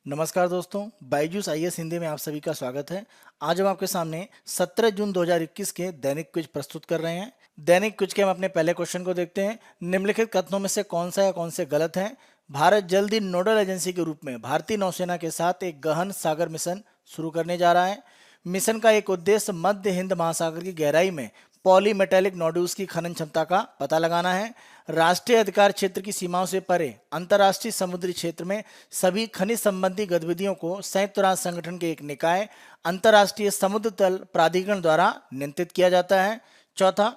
नमस्कार दोस्तों, बायजूस आईएएस हिंदी में आप सभी का स्वागत है। आज हम आपके सामने 17 जून 2021 के दैनिक क्विज प्रस्तुत कर रहे हैं। दैनिक क्विज के हम अपने पहले क्वेश्चन को देखते हैं। निम्नलिखित कथनों में से कौन सा या कौन से गलत हैं? भारत जल्द ही नोडल एजेंसी के रूप में भारतीय नौसेना के साथ एक गहन सागर मिशन शुरू करने जा रहा है। मिशन का एक उद्देश्य मध्य हिंद महासागर की गहराई में पॉलीमेटेलिक नोड्यूल्स की खनन क्षमता का पता लगाना है। राष्ट्रीय अधिकार क्षेत्र की सीमाओं से परे अंतर्राष्ट्रीय समुद्री क्षेत्र में सभी खनिज संबंधी गतिविधियों को संयुक्त राष्ट्र संगठन के एक निकाय अंतर्राष्ट्रीय समुद्र तल प्राधिकरण द्वारा नियंत्रित किया जाता है। चौथा,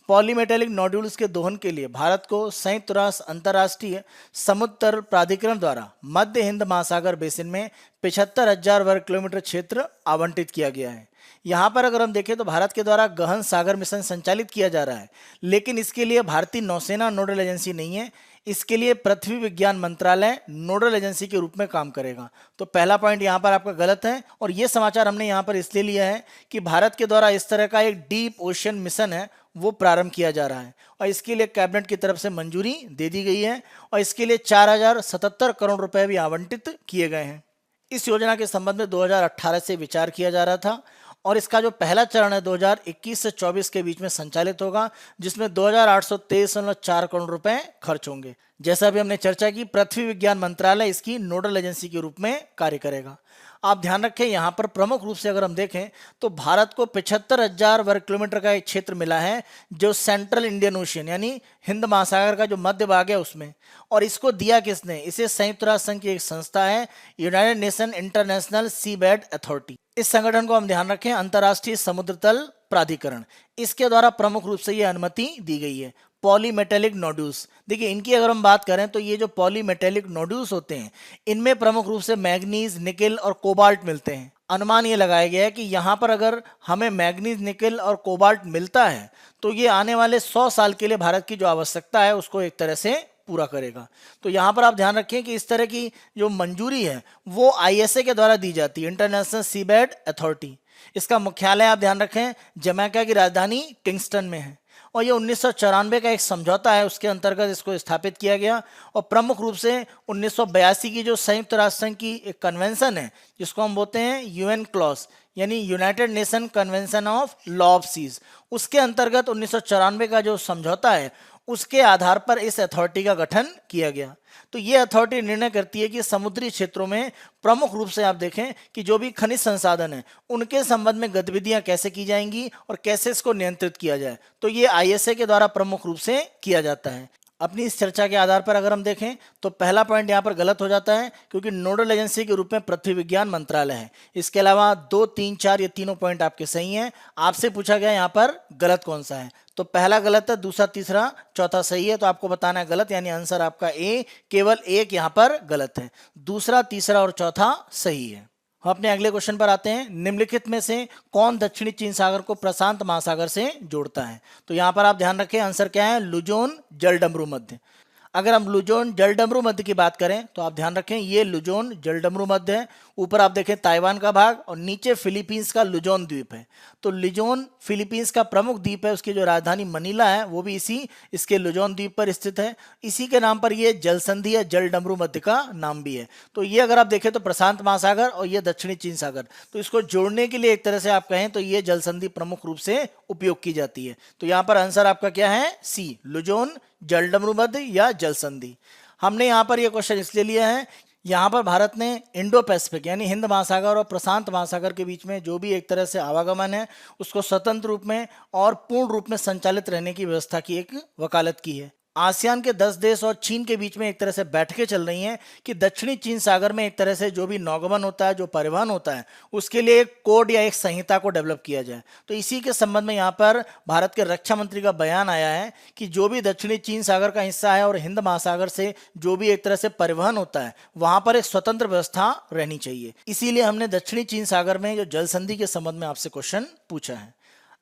पॉलीमेटेलिक नोड्यूल्स के दोहन के लिए भारत को संयुक्त राष्ट्र अंतर्राष्ट्रीय समुद्र तल प्राधिकरण द्वारा मध्य हिंद महासागर बेसिन में 75,000 वर्ग किलोमीटर क्षेत्र आवंटित किया गया है। यहाँ पर अगर हम देखें तो भारत के द्वारा गहन सागर मिशन संचालित किया जा रहा है, लेकिन इसके लिए भारतीय नौसेना नोडल एजेंसी नहीं है। इसके लिए पृथ्वी विज्ञान मंत्रालय नोडल एजेंसी के रूप में काम करेगा। तो पहला पॉइंट यहाँ पर आपका गलत है, और ये समाचार हमने यहाँ पर इसलिए लिया है कि भारत के द्वारा इस तरह का एक डीप ओशन मिशन है वो प्रारंभ किया जा रहा है, और इसके लिए कैबिनेट की तरफ से मंजूरी दे दी गई है, और इसके लिए 4,077 करोड़ रुपए भी आवंटित किए गए हैं। इस योजना के संबंध में 2018 से विचार किया जा रहा था, और इसका जो पहला चरण है 2021 से 24 के बीच में संचालित होगा, जिसमें 2,823.4 करोड़ रुपए खर्च होंगे। जैसा भी हमने चर्चा की, पृथ्वी विज्ञान मंत्रालय इसकी नोडल एजेंसी के रूप में कार्य करेगा। आप ध्यान रखें, यहाँ पर प्रमुख रूप से अगर हम देखें तो भारत को 75,000 वर्ग किलोमीटर का एक क्षेत्र मिला है, जो सेंट्रल इंडियन ओशियन यानी हिंद महासागर का जो मध्य भाग है उसमें। और इसको दिया किसने? इसे संयुक्त राष्ट्र संघ की एक संस्था है, यूनाइटेड नेशन इंटरनेशनल सी बेड अथॉरिटी। इस संगठन को हम ध्यान रखें अंतर्राष्ट्रीय समुद्र तल प्राधिकरण, इसके द्वारा प्रमुख रूप से यह अनुमति दी गई है। पॉलीमेटेलिक नोड्यूल्स, देखिए इनकी अगर हम बात करें तो ये जो पॉलीमेटेलिक नोड्यूल्स होते हैं, इनमें प्रमुख रूप से मैग्नीज, निकेल और कोबाल्ट मिलते हैं। अनुमान ये लगाया गया है कि यहाँ पर अगर हमें मैग्नीज, निकेल और कोबाल्ट मिलता है तो ये आने वाले 100 साल के लिए भारत की जो आवश्यकता है उसको एक तरह से पूरा करेगा। तो यहाँ पर आप ध्यान रखें कि इस तरह की जो मंजूरी है वो आईएसए के द्वारा दी जाती है, इंटरनेशनल सी बेड अथॉरिटी। इसका मुख्यालय आप ध्यान रखें जमैका की राजधानी किंगस्टन में है, और ये 1994 का एक समझौता है, उसके अंतर्गत इसको स्थापित किया गया। और प्रमुख रूप से 1982 की जो संयुक्त राष्ट्र संघ की एक कन्वेंशन है, जिसको हम बोलते हैं यूएन क्लॉज यानी United Nation Convention of Law of Seas, उसके अंतर्गत 1994 का जो समझौता है उसके आधार पर इस अथॉरिटी का गठन किया गया। तो ये अथॉरिटी निर्णय करती है कि समुद्री क्षेत्रों में प्रमुख रूप से आप देखें कि जो भी खनिज संसाधन है उनके संबंध में गतिविधियां कैसे की जाएंगी और कैसे इसको नियंत्रित किया जाए। तो ये आईएसए के द्वारा प्रमुख रूप से किया जाता है। अपनी इस चर्चा के आधार पर अगर हम देखें तो पहला पॉइंट यहाँ पर गलत हो जाता है, क्योंकि नोडल एजेंसी के रूप में पृथ्वी विज्ञान मंत्रालय है। इसके अलावा 2, 3, 4 ये तीनों पॉइंट आपके सही हैं। आपसे पूछा गया यहाँ पर गलत कौन सा है, तो पहला गलत है, दूसरा, तीसरा, चौथा सही है। तो आपको बताना है गलत, यानी आंसर आपका ए, केवल एक यहाँ पर गलत है, दूसरा, तीसरा और चौथा सही है। हम अपने अगले क्वेश्चन पर आते हैं। निम्नलिखित में से कौन दक्षिणी चीन सागर को प्रशांत महासागर से जोड़ता है? तो यहाँ पर आप ध्यान रखें आंसर क्या है, लुजोन जलडमरू मध्य। अगर हम लुजोन जलडमरू मध्य की बात करें तो आप ध्यान रखें ये लुजोन जलडमरू मध्य है। ऊपर आप देखें ताइवान का भाग और नीचे फिलीपींस का लुजोन द्वीप है। तो लुजोन फिलीपींस का प्रमुख द्वीप है, उसकी जो राजधानी मनीला है वो भी इसके लुजोन द्वीप पर स्थित है। इसी के नाम पर ये जल संधि या जलडमरू मध्य का नाम भी है। तो ये अगर आप देखें तो प्रशांत महासागर और ये दक्षिणी चीन सागर, तो इसको जोड़ने के लिए एक तरह से आप कहें तो ये जल संधि प्रमुख रूप से उपयोग की जाती है। तो यहाँ पर आंसर आपका क्या है, सी, लुजोन जलडमरू मध्य या जल संधि। हमने यहाँ पर यह क्वेश्चन इसलिए लिया है, यहाँ पर भारत ने इंडो पैसिफिक यानी हिंद महासागर और प्रशांत महासागर के बीच में जो भी एक तरह से आवागमन है उसको स्वतंत्र रूप में और पूर्ण रूप में संचालित रहने की व्यवस्था की एक वकालत की है। आसियान के 10 देश और चीन के बीच में एक तरह से बैठकें चल रही हैं कि दक्षिणी चीन सागर में एक तरह से जो भी नौगमन होता है, जो परिवहन होता है, उसके लिए एक कोड या एक संहिता को डेवलप किया जाए। तो इसी के संबंध में यहाँ पर भारत के रक्षा मंत्री का बयान आया है कि जो भी दक्षिणी चीन सागर का हिस्सा है और हिंद महासागर से जो भी एक तरह से परिवहन होता है वहां पर एक स्वतंत्र व्यवस्था रहनी चाहिए। इसीलिए हमने दक्षिणी चीन सागर में जो जल संधि के संबंध में आपसे क्वेश्चन पूछा है।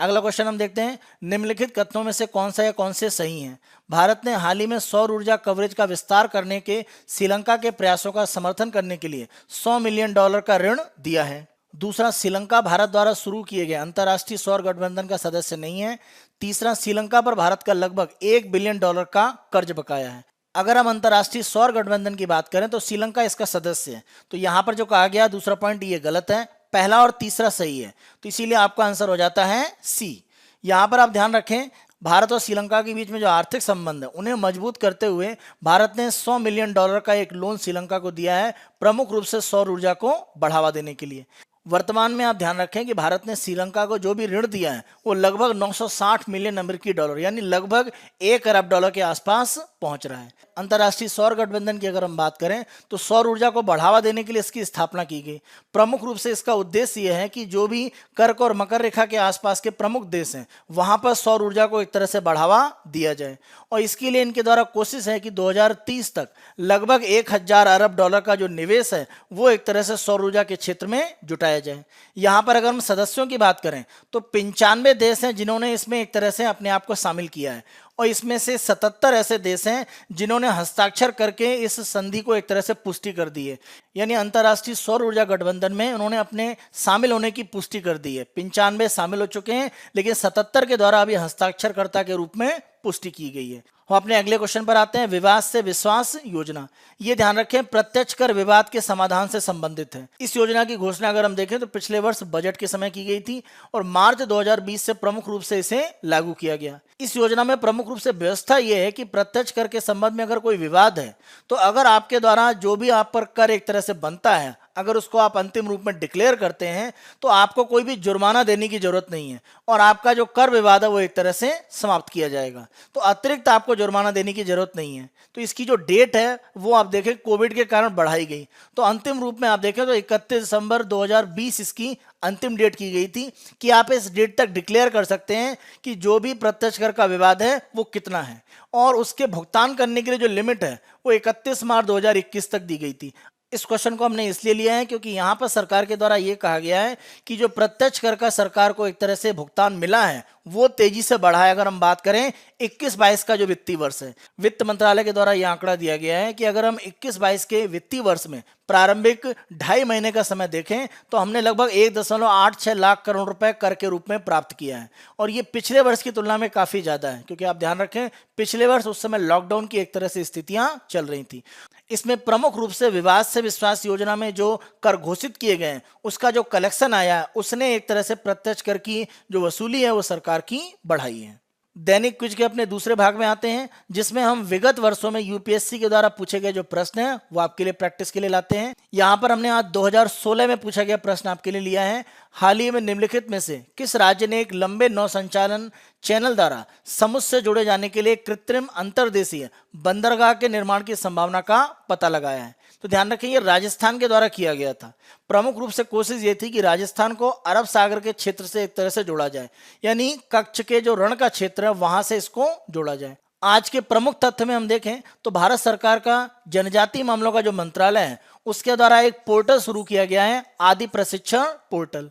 अगला क्वेश्चन हम देखते हैं, निम्नलिखित कथनों में से कौन सा या कौन से सही हैं? भारत ने हाल ही में सौर ऊर्जा कवरेज का विस्तार करने के श्रीलंका के प्रयासों का समर्थन करने के लिए $100 मिलियन का ऋण दिया है। दूसरा, श्रीलंका भारत द्वारा शुरू किए गए अंतर्राष्ट्रीय सौर गठबंधन का सदस्य नहीं है। तीसरा, श्रीलंका पर भारत का लगभग $1 बिलियन का कर्ज बकाया है। अगर हम अंतर्राष्ट्रीय सौर गठबंधन की बात करें तो श्रीलंका इसका सदस्य है। तो यहां पर जो कहा गया दूसरा पॉइंट ये गलत है, पहला और तीसरा सही है, तो इसीलिए आपका आंसर हो जाता है सी। यहां पर आप ध्यान रखें, भारत और श्रीलंका के बीच में जो आर्थिक संबंध है उन्हें मजबूत करते हुए भारत ने $100 मिलियन का एक लोन श्रीलंका को दिया है, प्रमुख रूप से सौर ऊर्जा को बढ़ावा देने के लिए। वर्तमान में आप ध्यान रखें कि भारत ने श्रीलंका को जो भी ऋण दिया है वो लगभग 960 मिलियन अमेरिकी डॉलर यानी लगभग $1 अरब के आसपास पहुंच रहा है। अंतर्राष्ट्रीय सौर गठबंधन की अगर हम बात करें तो सौर ऊर्जा को बढ़ावा देने के लिए इसकी स्थापना की गई। प्रमुख रूप से इसका उद्देश्य यह है कि जो भी कर्क और मकर रेखा के आसपास के प्रमुख देश हैं वहां पर सौर ऊर्जा को एक तरह से बढ़ावा दिया जाए, और इसके लिए इनके द्वारा कोशिश है कि 2030 तक लगभग $1000 अरब का जो निवेश है वो एक तरह से सौर ऊर्जा के क्षेत्र में जुटाया जाए। यहां पर अगर हम सदस्यों की बात करें तो 95 देश हैं जिन्होंने इसमें एक तरह से अपने आप को शामिल किया है, और इसमें से 77 ऐसे देश हैं जिन्होंने हस्ताक्षर करके इस संधि को एक तरह से पुष्टि कर दी है, यानी अंतर्राष्ट्रीय सौर ऊर्जा गठबंधन में उन्होंने अपने शामिल होने की पुष्टि कर दी है। 95 शामिल हो चुके हैं, लेकिन 77 के द्वारा अभी हस्ताक्षरकर्ता के रूप में पुष्टि की गई है। हम अपने अगले क्वेश्चन पर आते हैं, विवाद से विश्वास योजना। ये ध्यान रखें, प्रत्यक्ष कर विवाद के समाधान से संबंधित है। इस योजना की घोषणा अगर हम देखें तो पिछले वर्ष बजट के समय की गई थी और मार्च 2020 से प्रमुख रूप से इसे लागू किया गया। इस योजना में प्रमुख रूप से व्यवस्था यह है कि प्रत्यक्ष कर के संबंध में अगर कोई विवाद है तो अगर आपके द्वारा जो भी आप पर कर एक तरह से बनता है, अगर उसको आप अंतिम रूप में डिक्लेयर करते हैं तो आपको कोई भी जुर्माना देने की जरूरत नहीं है और आपका जो कर विवाद है वो एक तरह से समाप्त किया जाएगा। तो अतिरिक्त आपको जुर्माना देने की जरूरत नहीं है। तो इसकी जो डेट है वो आप देखें कोविड के कारण बढ़ाई गई, तो अंतिम रूप में आप देखें तो 31 दिसंबर 2020 इसकी अंतिम डेट की गई थी कि आप इस डेट तक डिक्लेयर कर सकते हैं कि जो भी प्रत्यक्ष कर का विवाद है वो कितना है, और उसके भुगतान करने के लिए जो लिमिट है वो 31 मार्च 2021 तक दी गई थी। इस क्वेश्चन को हमने इसलिए लिया है क्योंकि यहाँ पर सरकार के द्वारा ये कहा गया है कि जो प्रत्यक्ष कर का सरकार को एक तरह से भुगतान मिला है वो तेजी से बढ़ा है। अगर हम बात करें 21-22 का जो वित्तीय वर्ष है, वित्त मंत्रालय के द्वारा यह आंकड़ा दिया गया है कि अगर हम 21-22 के वित्तीय वर्ष में प्रारंभिक 2.5 महीने का समय देखें तो हमने लगभग 1.86 लाख करोड़ रुपए कर के रूप में प्राप्त किया है, और ये पिछले वर्ष की तुलना में काफी ज्यादा है क्योंकि आप ध्यान रखें पिछले वर्ष उस समय लॉकडाउन की एक तरह से स्थितियां चल रही थी। इसमें प्रमुख रूप से विवाद से विश्वास योजना में जो कर घोषित किए गए हैं उसका जो कलेक्शन आया है उसने एक तरह से प्रत्यक्ष कर की जो वसूली है वो सरकार की बढ़ाई है। दैनिक क्विज के अपने दूसरे भाग में आते हैं जिसमें हम विगत वर्षों में यूपीएससी के द्वारा पूछे गए जो प्रश्न हैं वो आपके लिए प्रैक्टिस के लिए लाते हैं। यहाँ पर हमने आज 2016 में पूछा गया प्रश्न आपके लिए लिया है। हाल ही में निम्नलिखित में से किस राज्य ने एक लंबे नौ संचालन चैनल द्वारा समुद्र से जुड़े जाने के लिए कृत्रिम अंतर्देशीय बंदरगाह के निर्माण की संभावना का पता लगाया है? तो ध्यान रखें ये राजस्थान के द्वारा किया गया था। प्रमुख रूप से कोशिश ये थी कि राजस्थान को अरब सागर के क्षेत्र से एक तरह से जोड़ा जाए, यानी कच्छ के जो रण का क्षेत्र है वहां से इसको जोड़ा जाए। आज के प्रमुख तथ्य में हम देखें तो भारत सरकार का जनजातीय मामलों का जो मंत्रालय है उसके द्वारा एक पोर्टल शुरू किया गया है, आदि प्रशिक्षण पोर्टल।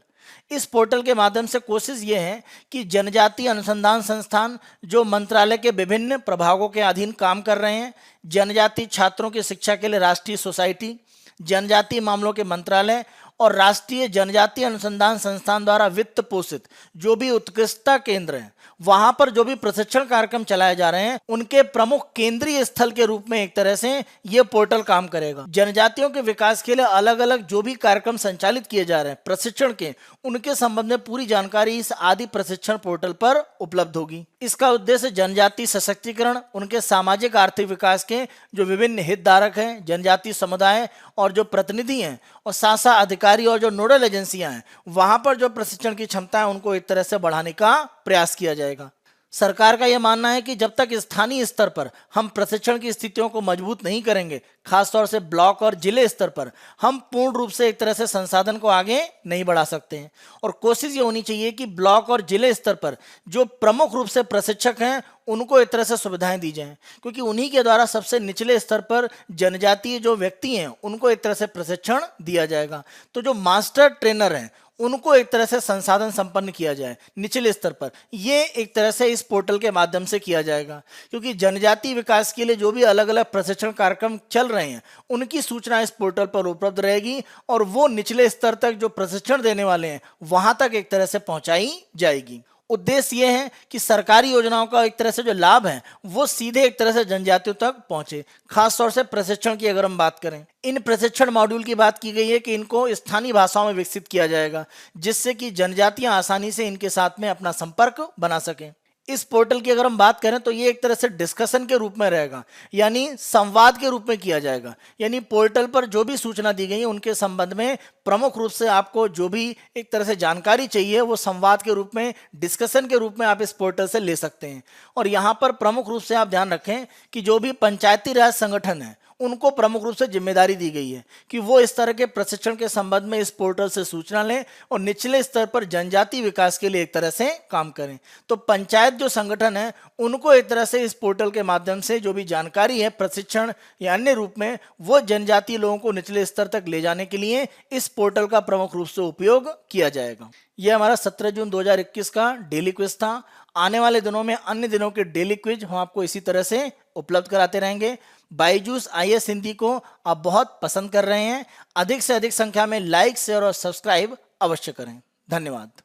इस पोर्टल के माध्यम से कोशिश ये है कि जनजातीय अनुसंधान संस्थान जो मंत्रालय के विभिन्न प्रभागों के अधीन काम कर रहे हैं, जनजातीय छात्रों की शिक्षा के लिए राष्ट्रीय सोसाइटी, जनजातीय मामलों के मंत्रालय और राष्ट्रीय जनजातीय अनुसंधान संस्थान द्वारा वित्त पोषित जो भी उत्कृष्टता केंद्र हैं वहां पर जो भी प्रशिक्षण कार्यक्रम चलाए जा रहे हैं उनके प्रमुख केंद्रीय स्थल के रूप में एक तरह से यह पोर्टल काम करेगा। जनजातियों के विकास के लिए अलग अलग जो भी कार्यक्रम संचालित किए जा रहे हैं प्रशिक्षण के, उनके संबंध में पूरी जानकारी इस आदि प्रशिक्षण पोर्टल पर उपलब्ध होगी। इसका उद्देश्य जनजातीय सशक्तिकरण, उनके सामाजिक आर्थिक विकास के जो विभिन्न हितधारक हैं, जनजातीय समुदाय और जो प्रतिनिधि हैं और साथ साथ अधिकारी और जो नोडल एजेंसियां हैं वहां पर जो प्रशिक्षण की क्षमता है उनको एक तरह से बढ़ाने का प्रयास किया जाएगा। सरकार का यह मानना है कि जब तक स्थानीय स्तर पर हम प्रशिक्षण की स्थितियों को मजबूत नहीं करेंगे, खासतौर से ब्लॉक और जिले स्तर पर, हम पूर्ण रूप से एक तरह से संसाधन को आगे नहीं बढ़ा सकते हैं। और कोशिश ये होनी चाहिए कि ब्लॉक और जिले स्तर पर जो प्रमुख रूप से प्रशिक्षक हैं उनको एक तरह से सुविधाएं दी जाएं, क्योंकि उन्हीं के द्वारा सबसे निचले स्तर पर जनजातीय जो व्यक्ति हैं उनको एक तरह से प्रशिक्षण दिया जाएगा। तो जो मास्टर ट्रेनर हैं उनको एक तरह से संसाधन संपन्न किया जाए निचले स्तर पर, ये एक तरह से इस पोर्टल के माध्यम से किया जाएगा। क्योंकि जनजातीय विकास के लिए जो भी अलग अलग प्रशिक्षण कार्यक्रम चल रहे हैं उनकी सूचना इस पोर्टल पर उपलब्ध रहेगी और वो निचले स्तर तक जो प्रशिक्षण देने वाले हैं वहां तक एक तरह से पहुंचाई जाएगी। उद्देश्य ये है कि सरकारी योजनाओं का एक तरह से जो लाभ है वो सीधे एक तरह से जनजातियों तक पहुंचे। खासतौर से प्रशिक्षण की अगर हम बात करें, इन प्रशिक्षण मॉड्यूल की बात की गई है कि इनको स्थानीय भाषाओं में विकसित किया जाएगा, जिससे कि जनजातियां आसानी से इनके साथ में अपना संपर्क बना सकें। इस पोर्टल की अगर हम बात करें तो ये एक तरह से डिस्कशन के रूप में रहेगा, यानी संवाद के रूप में किया जाएगा। यानी पोर्टल पर जो भी सूचना दी गई है उनके संबंध में प्रमुख रूप से आपको जो भी एक तरह से जानकारी चाहिए वो संवाद के रूप में, डिस्कशन के रूप में आप इस पोर्टल से ले सकते हैं। और यहाँ पर प्रमुख रूप से आप ध्यान रखें कि जो भी पंचायती राज संगठन है उनको प्रमुख रूप से जिम्मेदारी दी गई है कि वो इस तरह के प्रशिक्षण के संबंध में इस पोर्टल से सूचना लें और निचले स्तर पर जनजाति विकास के लिए एक तरह से काम करें। तो पंचायत जो संगठन है उनको एक तरह से इस पोर्टल के माध्यम से जो भी जानकारी है प्रशिक्षण या अन्य रूप में वो जनजातीय लोगों को निचले स्तर तक ले जाने के लिए इस पोर्टल का प्रमुख रूप से उपयोग किया जाएगा। यह हमारा 17 जून 2021 का डेली क्विज था। आने वाले दिनों में अन्य दिनों के डेली क्विज हम आपको इसी तरह से उपलब्ध कराते रहेंगे। बायजूस आईएएस हिंदी को आप बहुत पसंद कर रहे हैं, अधिक से अधिक संख्या में लाइक, शेयर और सब्सक्राइब अवश्य करें। धन्यवाद।